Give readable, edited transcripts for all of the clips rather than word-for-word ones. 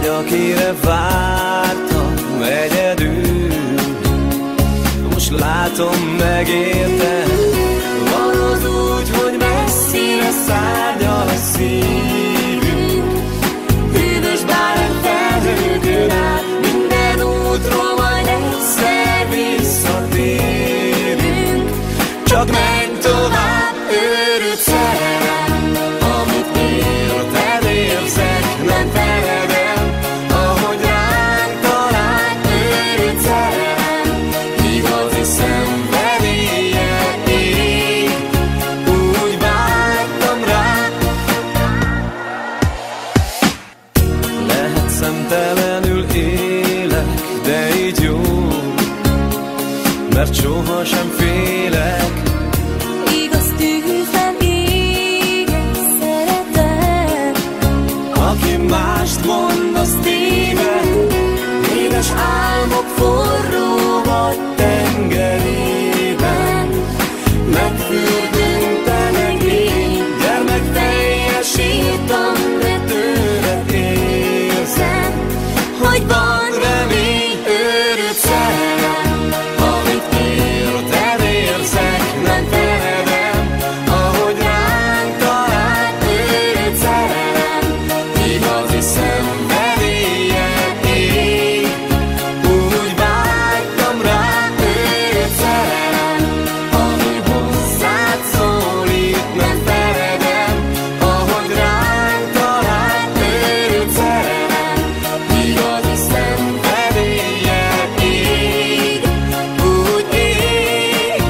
akire vártam egyedül. Most látom, megértem, van az úgy, hogy messzire szárnyal a szívünk. Hűvös bárány felhőkön át, minden útról majd egyszer visszatérünk. Csak menj tovább, őrült szerelem, amit érted érzek, nem feledem. Ahogy ránk talált, őrült szerelem, igazi szenvedéllyel ég. Úgy vágytam rá. Lehet szemtelenül élek, de így jó, mert sohasem félek. Igaz tűzben éget szeretem, Aki mást mond, az téved. Édes álmok forró vagy tengerében, megfürdünk te meg én. Gyermekfejjel sírtam, de tőled érzem, hogy van remény, őrült szerelem, amit érted érzek, nem feledem. Ahogy ránk talált, őrült szerelem, igazi szenvedéllyel ég. Úgy vágytam rá, őrült szerelem, ami hozzád szólít, nem feledem. Ahogy ránk talált, őrült szerelem, igazi szenvedéllyel ég. Úgy ég.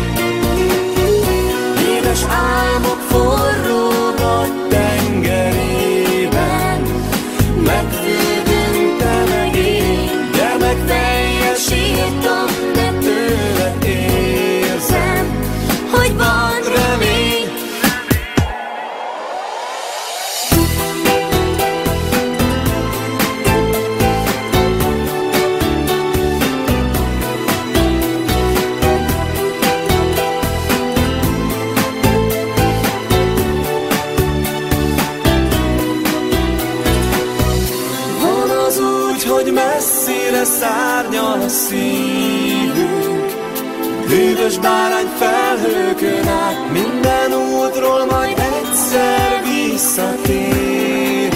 Édes álmok forró vagy tengerében, megfürdünk te meg én. Gyermekfejjel sírtam, de tőled érzem, hogy van remény. Van az úgy, hogy messzire szárnyal a szívünk. Hűvös bárány felhőkön át, minden útról majd egyszer visszatérünk.